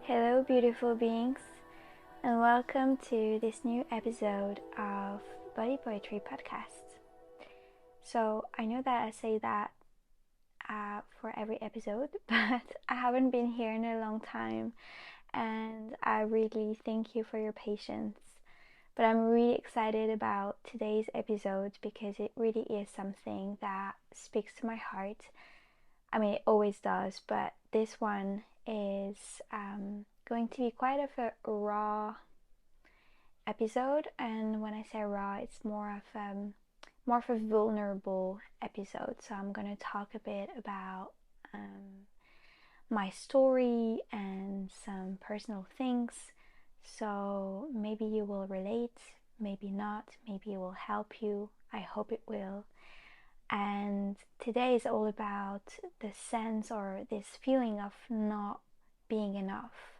Hello, beautiful beings, and welcome to this new episode of Body Poetry Podcast. So, I know that I say that for every episode, but I haven't been here in a long time, and I really thank you for your patience. But I'm really excited about today's episode because it really is something that speaks to my heart. I mean, it always does, but this one is going to be quite of a raw episode. And when I say raw, it's more of a vulnerable episode. So I'm going to talk a bit about my story and some personal things. So maybe you will relate, maybe not, maybe it will help you. I hope it will. And today is all about the sense or this feeling of not being enough.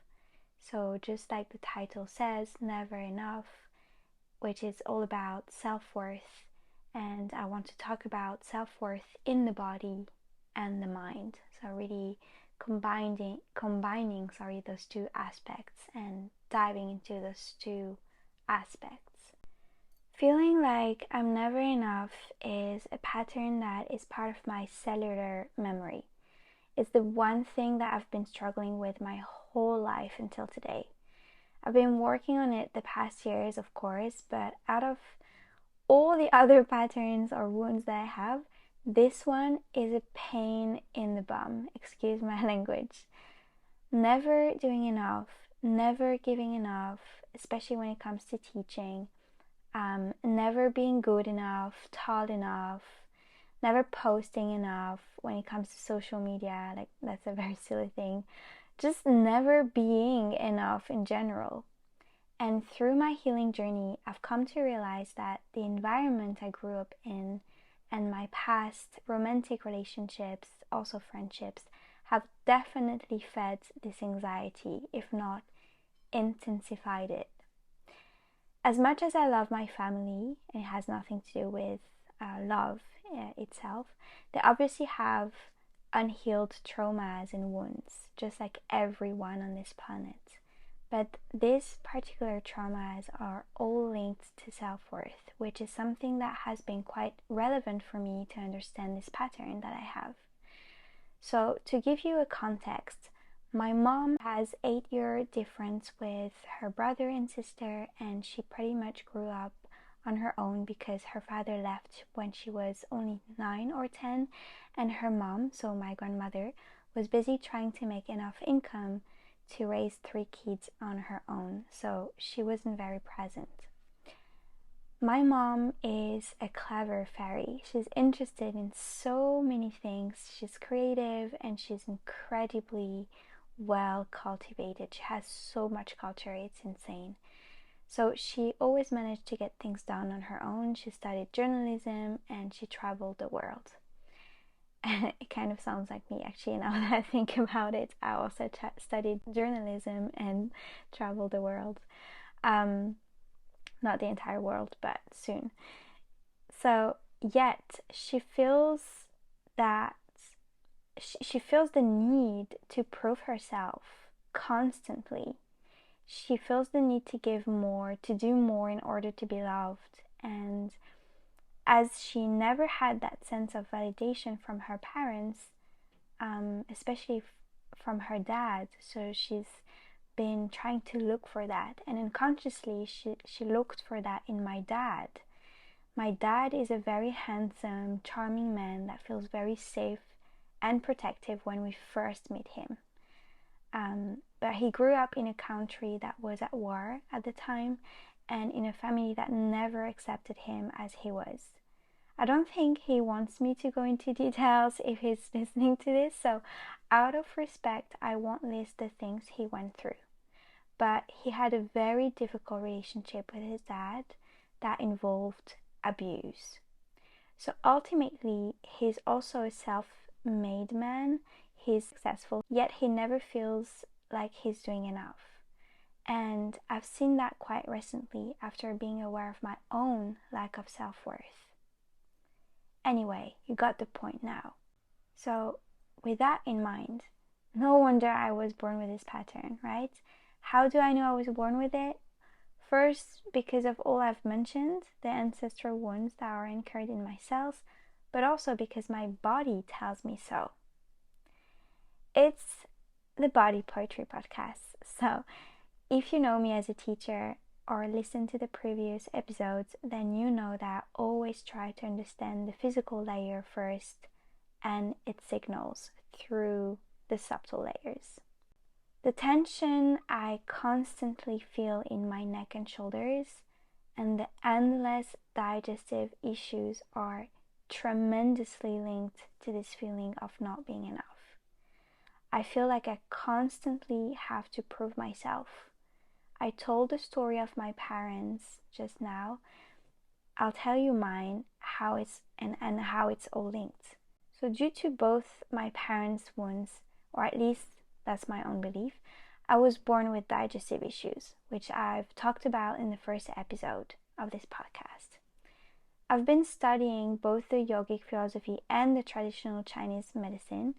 So just like the title says, never enough, which is all about self-worth. And I want to talk about self-worth in the body and the mind. So really combining those two aspects and diving into those two aspects. Feeling like I'm never enough is a pattern that is part of my cellular memory. It's the one thing that I've been struggling with my whole life until today. I've been working on it the past years, of course, but out of all the other patterns or wounds that I have, this one is a pain in the bum. Excuse my language. Never doing enough, never giving enough, especially when it comes to teaching. Never being good enough, tall enough, never posting enough when it comes to social media. Like, that's a very silly thing. Just never being enough in general. And through my healing journey, I've come to realize that the environment I grew up in and my past romantic relationships, also friendships, have definitely fed this anxiety, if not intensified it. As much as I love my family, and it has nothing to do with love itself, they obviously have unhealed traumas and wounds, just like everyone on this planet. But these particular traumas are all linked to self-worth, which is something that has been quite relevant for me to understand this pattern that I have. So to give you a context, my mom has 8-year difference with her brother and sister, and she pretty much grew up on her own because her father left when she was only 9 or 10, and her mom, so my grandmother, was busy trying to make enough income to raise 3 kids on her own, so she wasn't very present. My mom is a clever fairy. She's interested in so many things. She's creative and she's incredibly well cultivated. She has so much culture, it's insane. So she always managed to get things done on her own. She studied journalism and she traveled the world. And it kind of sounds like me, actually, now that I think about it. I also studied journalism and traveled the world. Not the entire world, but soon. So yet she feels that she feels the need to prove herself constantly. She feels the need to give more, to do more in order to be loved. And as she never had that sense of validation from her parents, especially from her dad, so she's been trying to look for that, and unconsciously she looked for that in my dad. My dad is a very handsome, charming man that feels very safe and protective when we first meet him. But he grew up in a country that was at war at the time and in a family that never accepted him as he was. I don't think he wants me to go into details if he's listening to this, so out of respect, I won't list the things he went through. But he had a very difficult relationship with his dad that involved abuse. So ultimately, he's also a self-made man. He's successful, yet he never feels like he's doing enough. And I've seen that quite recently after being aware of my own lack of self-worth. Anyway, you got the point now. So with that in mind, No wonder I was born with this pattern, right? How do I know I was born with it? First, because of all I've mentioned, the ancestral wounds that are encoded in my cells, but also because my body tells me so. It's the Body Poetry Podcast. So, if you know me as a teacher or listen to the previous episodes, then you know that I always try to understand the physical layer first and its signals through the subtle layers. The tension I constantly feel in my neck and shoulders and the endless digestive issues are tremendously linked to this feeling of not being enough. I feel like I constantly have to prove myself. I told the story of my parents just now. I'll tell you mine, how it's and how it's all linked. So due to both my parents' wounds, or at least that's my own belief, I was born with digestive issues, which I've talked about in the first episode of this podcast. I've been studying both the yogic philosophy and the traditional Chinese medicine,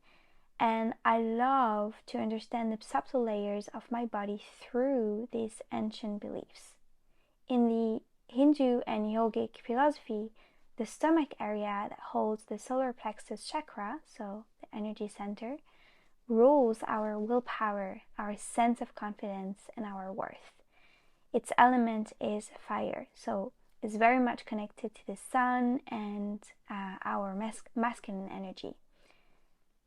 and I love to understand the subtle layers of my body through these ancient beliefs. In the Hindu and yogic philosophy, the stomach area that holds the solar plexus chakra, so the energy center, rules our willpower, our sense of confidence, and our worth. Its element is fire, so it's very much connected to the sun and our masculine energy.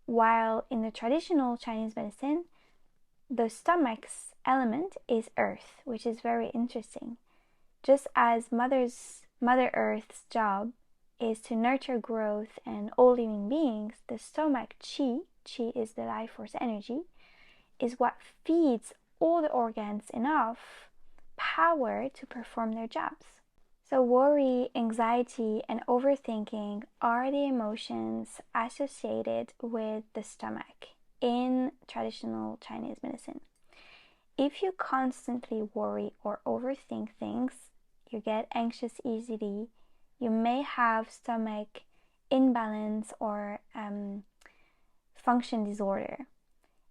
While in the traditional Chinese medicine, the stomach's element is earth, which is very interesting. Just as Mother Earth's job is to nurture growth and all living beings, the stomach chi is the life force energy, is what feeds all the organs enough power to perform their jobs. So worry, anxiety, and overthinking are the emotions associated with the stomach in traditional Chinese medicine. If you constantly worry or overthink things, you get anxious easily, you may have stomach imbalance or function disorder.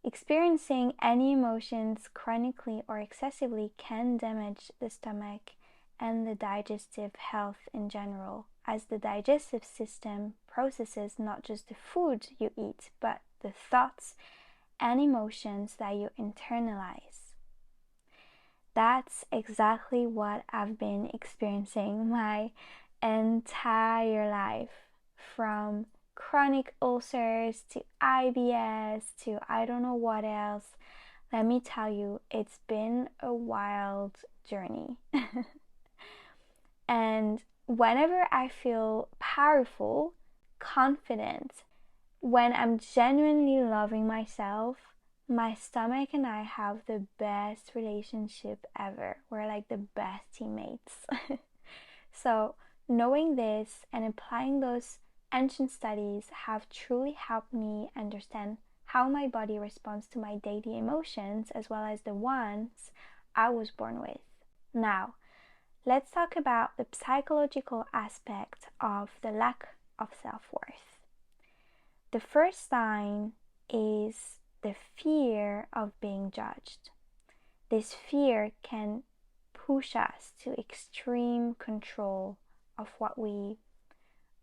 Experiencing any emotions chronically or excessively can damage the stomach and the digestive health in general, as the digestive system processes not just the food you eat, but the thoughts and emotions that you internalize. That's exactly what I've been experiencing my entire life, from chronic ulcers to IBS to I don't know what else. Let me tell you, it's been a wild journey. And whenever I feel powerful, confident, when I'm genuinely loving myself, my stomach and I have the best relationship ever. We're like the best teammates. So knowing this and applying those ancient studies have truly helped me understand how my body responds to my daily emotions as well as the ones I was born with. Now, let's talk about the psychological aspect of the lack of self-worth. The first sign is the fear of being judged. This fear can push us to extreme control of what we,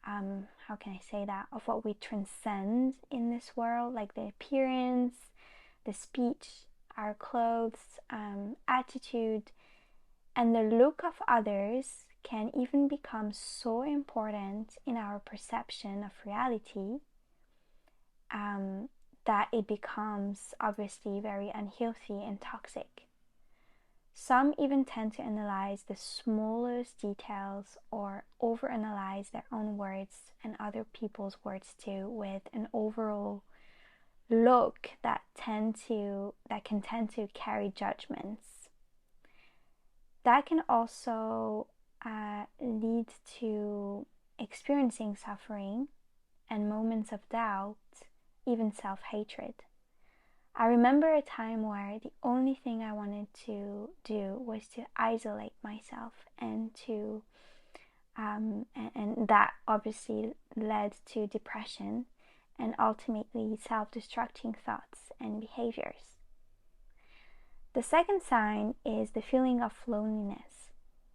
of what we transcend in this world, like the appearance, the speech, our clothes, attitude, and the look of others can even become so important in our perception of reality that it becomes obviously very unhealthy and toxic. Some even tend to analyze the smallest details or overanalyze their own words and other people's words too, with an overall look that can tend to carry judgments. That can also lead to experiencing suffering and moments of doubt, even self-hatred. I remember a time where the only thing I wanted to do was to isolate myself and and that obviously led to depression, and ultimately self-destructing thoughts and behaviors. The second sign is the feeling of loneliness.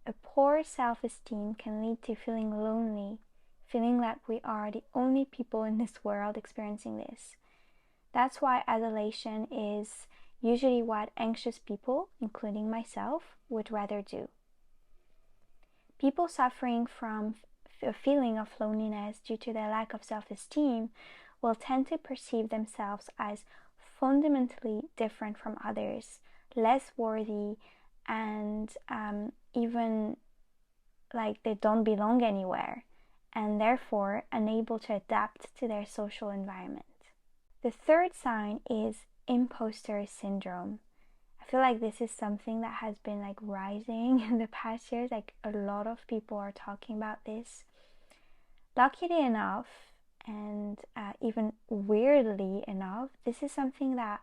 A poor self-esteem can lead to feeling lonely, feeling that we are the only people in this world experiencing this. That's why isolation is usually what anxious people, including myself, would rather do. People suffering from a feeling of loneliness due to their lack of self-esteem will tend to perceive themselves as fundamentally different from others, less worthy, and even like they don't belong anywhere, and therefore unable to adapt to their social environment. The third sign is imposter syndrome. I feel like this is something that has been like rising in the past years. Like a lot of people are talking about this. Luckily enough, and even weirdly enough, this is something that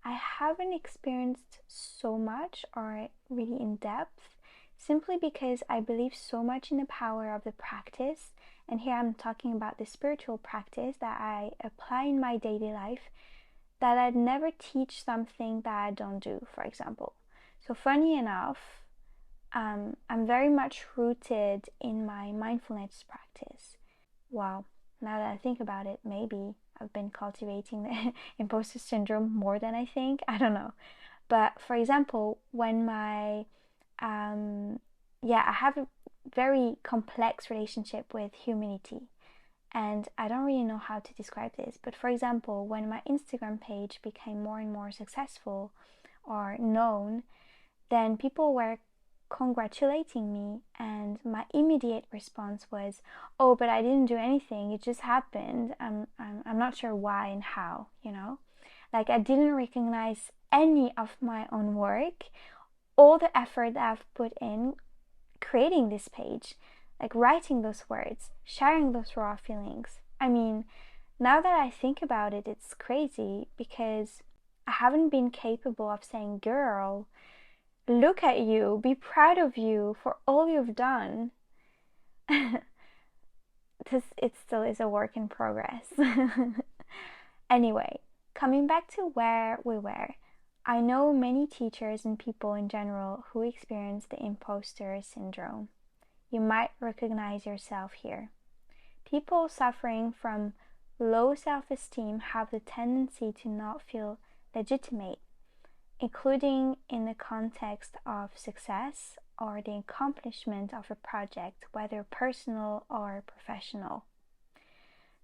I haven't experienced so much or really in depth, simply because I believe so much in the power of the practice. And here I'm talking about the spiritual practice that I apply in my daily life, that I'd never teach something that I don't do, for example. So funny enough, I'm very much rooted in my mindfulness practice. Wow, now that I think about it, maybe I've been cultivating the imposter syndrome more than I think. I don't know. But for example, when I have a very complex relationship with humility. And I don't really know how to describe this, but for example, when my Instagram page became more and more successful or known, then people were congratulating me, and my immediate response was, "Oh, but I didn't do anything. It just happened. I'm not sure why and how, you know? Like I didn't recognize any of my own work, all the effort that I've put in creating this page, like writing those words, sharing those raw feelings. I mean, now that I think about it, it's crazy because I haven't been capable of saying, girl, look at you, be proud of you for all you've done." It still is a work in progress. Anyway, coming back to where we were, I know many teachers and people in general who experience the imposter syndrome. You might recognize yourself here. People suffering from low self-esteem have the tendency to not feel legitimate, including in the context of success or the accomplishment of a project, whether personal or professional.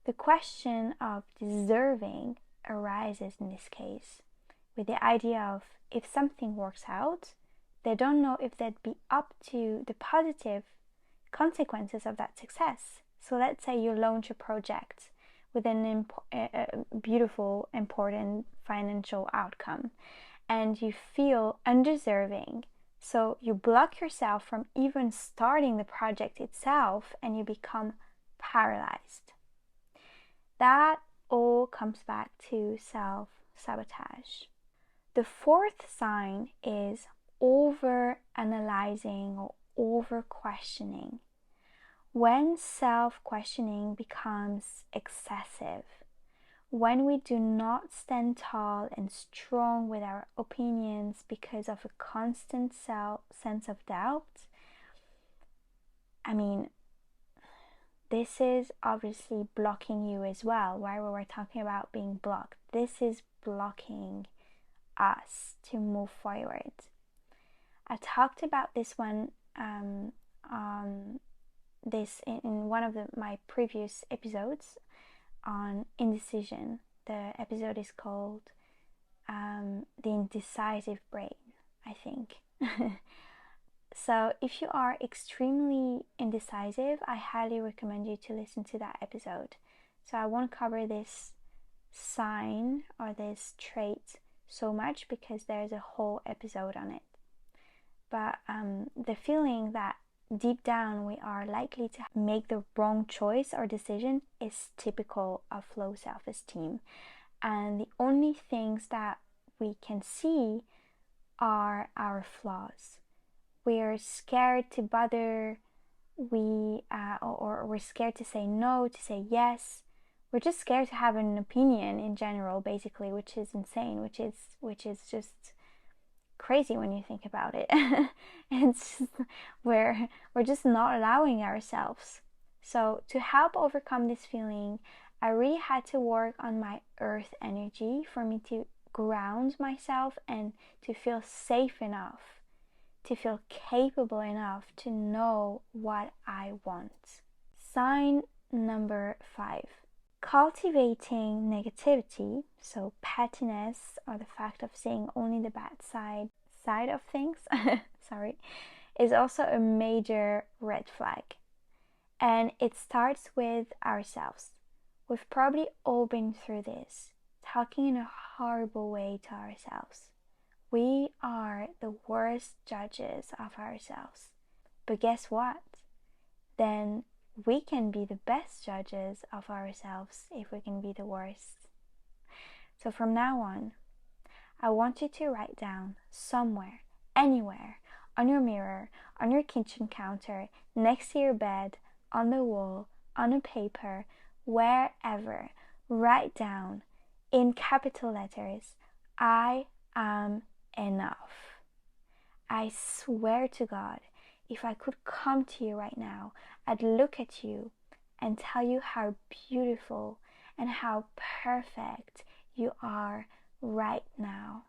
The question of deserving arises in this case, with the idea of if something works out, they don't know if they'd be up to the positive consequences of that success. So let's say you launch a project with a beautiful, important financial outcome, and you feel undeserving. So you block yourself from even starting the project itself, and you become paralyzed. That all comes back to self-sabotage. The fourth sign is over-analyzing or over-questioning. When self-questioning becomes excessive, when we do not stand tall and strong with our opinions because of a constant sense of doubt, I mean, this is obviously blocking you as well, right? When we're talking about being blocked, this is blocking us to move forward. I talked about this one in one of my previous episodes on indecision. The episode is called The Indecisive Brain, I think. So if you are extremely indecisive, I highly recommend you to listen to that episode. So I won't cover this sign or this trait so much because there's a whole episode on it. But the feeling that deep down we are likely to make the wrong choice or decision is typical of low self-esteem. And the only things that we can see are our flaws. We're scared to bother, or we're scared to say no, to say yes. we're just scared to have an opinion in general, basically, which is insane, which is just crazy when you think about it. It's just, we're just not allowing ourselves. So to help overcome this feeling, I really had to work on my earth energy for me to ground myself and to feel safe enough, to feel capable enough to know what I want. Sign number 5. Cultivating negativity, so pettiness, or the fact of seeing only the bad side of things, sorry, is also a major red flag. And it starts with ourselves. We've probably all been through this, talking in a horrible way to ourselves. We are the worst judges of ourselves. But guess what? Then we can be the best judges of ourselves if we can be the worst. So from now on, I want you to write down somewhere, anywhere, on your mirror, on your kitchen counter, next to your bed, on the wall, on a paper, wherever, write down in capital letters, I am enough. I swear to God, if I could come to you right now, I'd look at you and tell you how beautiful and how perfect you are right now.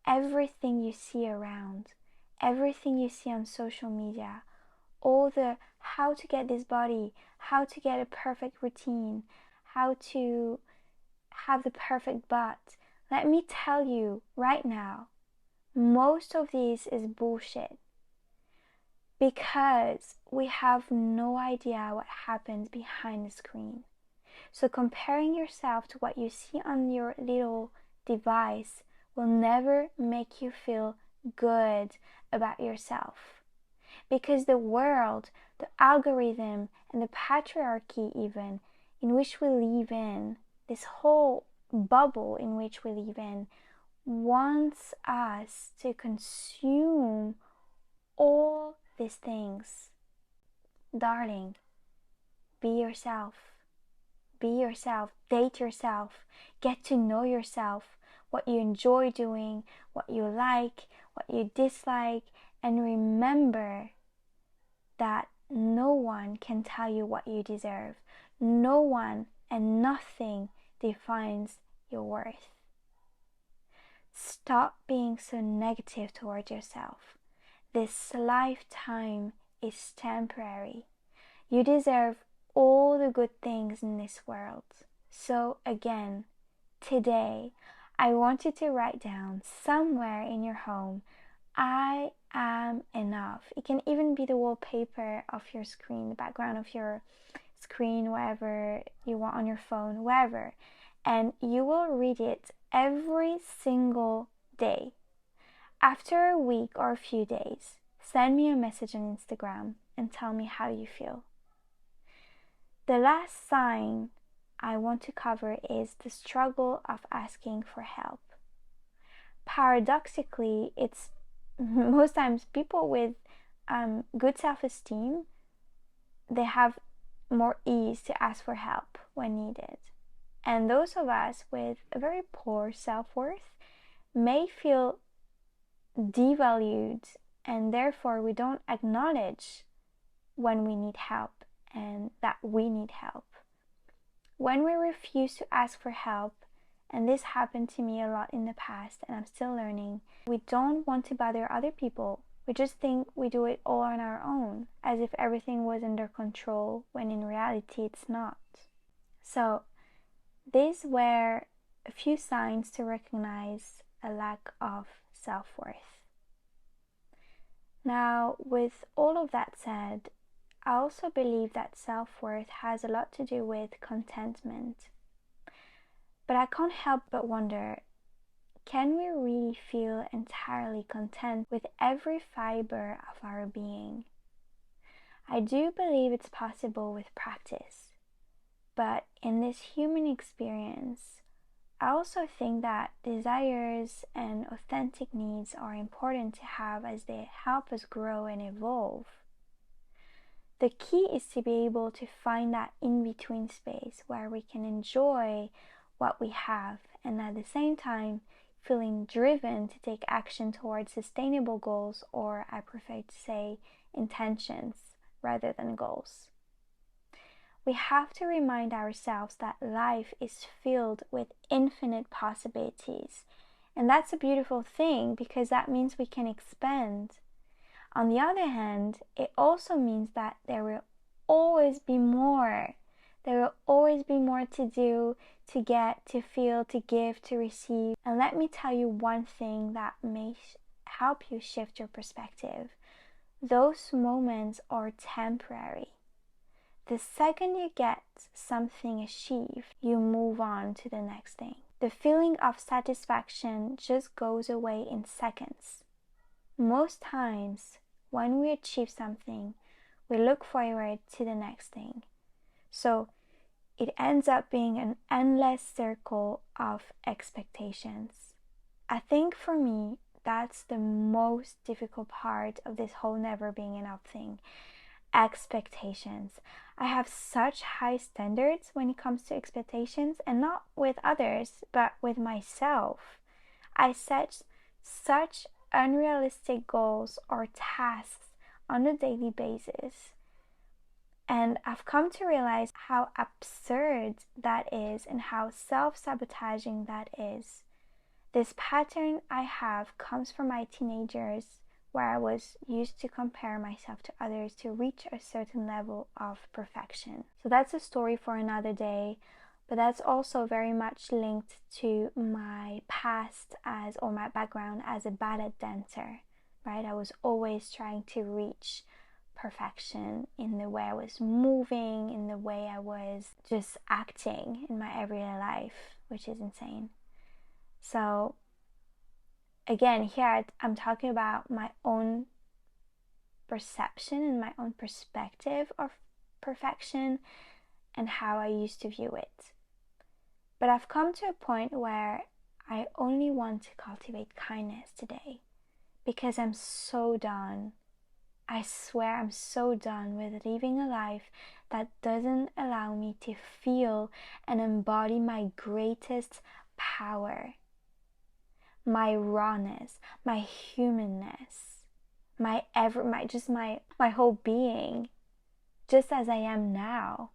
Everything you see around, everything you see on social media, all the how to get this body, how to get a perfect routine, how to have the perfect butt, let me tell you right now, most of these is bullshit. Because we have no idea what happens behind the screen. So comparing yourself to what you see on your little device will never make you feel good about yourself. Because the world, the algorithm, and the patriarchy even, in which we live in, this whole bubble in which we live in, wants us to consume all these things. Darling, be yourself. Be yourself. Date yourself. Get to know yourself. What you enjoy doing, what you like, what you dislike, and remember that no one can tell you what you deserve. No one and nothing defines your worth. Stop being so negative towards yourself. This lifetime is temporary. You deserve all the good things in this world. So again, today, I want you to write down somewhere in your home, I am enough. It can even be the wallpaper of your screen, the background of your screen, wherever you want on your phone, wherever. And you will read it every single day. After a week or a few days, send me a message on Instagram and tell me how you feel. The last sign I want to cover is the struggle of asking for help. Paradoxically, it's most times people with good self-esteem, they have more ease to ask for help when needed. And those of us with a very poor self-worth may feel devalued, and therefore we don't acknowledge when we need help and that we need help. When we refuse to ask for help, and this happened to me a lot in the past and I'm still learning, we don't want to bother other people. We just think we do it all on our own, as if everything was under control, when in reality it's not. So these were a few signs to recognize a lack of self-worth. Now, with all of that said, I also believe that self-worth has a lot to do with contentment. But I can't help but wonder, can we really feel entirely content with every fiber of our being? I do believe it's possible with practice, but in this human experience, I also think that desires and authentic needs are important to have as they help us grow and evolve. The key is to be able to find that in-between space where we can enjoy what we have and at the same time feeling driven to take action towards sustainable goals, or I prefer to say intentions rather than goals. We have to remind ourselves that life is filled with infinite possibilities, and that's a beautiful thing because that means we can expand. On the other hand, it also means that there will always be more. There will always be more to do, to get, to feel, to give, to receive. And let me tell you one thing that may help you shift your perspective. Those moments are temporary. The second you get something achieved, you move on to the next thing. The feeling of satisfaction just goes away in seconds. Most times, when we achieve something, we look forward to the next thing. So it ends up being an endless circle of expectations. I think for me, that's the most difficult part of this whole never being enough thing. Expectations. I have such high standards when it comes to expectations, and not with others, but with myself. I set such unrealistic goals or tasks on a daily basis. And I've come to realize how absurd that is and how self-sabotaging that is. This pattern I have comes from my teenagers, where I was used to compare myself to others to reach a certain level of perfection. So that's a story for another day, but that's also very much linked to my past or my background as a ballet dancer, right? I was always trying to reach perfection in the way I was moving, in the way I was just acting in my everyday life, which is insane. So again, here I'm talking about my own perception and my own perspective of perfection and how I used to view it. But I've come to a point where I only want to cultivate kindness today because I'm so done. I swear I'm so done with living a life that doesn't allow me to feel and embody my greatest power, my rawness, my humanness, my whole being, just as I am now.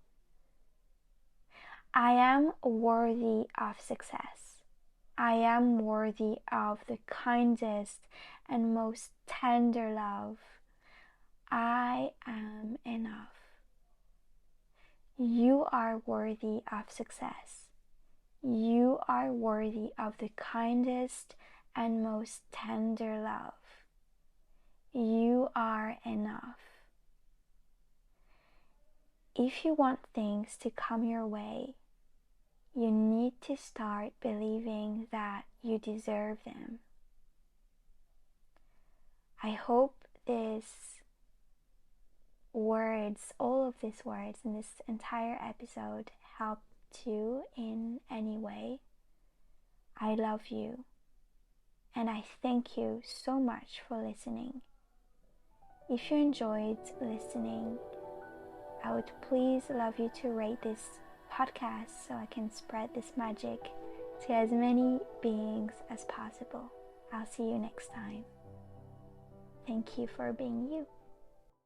I am worthy of success. I am worthy of the kindest and most tender love. I am enough. You are worthy of success. You are worthy of the kindest and most tender love. You are enough. If you want things to come your way, you need to start believing that you deserve them. I hope all of these words in this entire episode helped you in any way. I love you, and I thank you so much for listening. If you enjoyed listening, I would please love you to rate this podcast so I can spread this magic to as many beings as possible. I'll see you next time. Thank you for being you.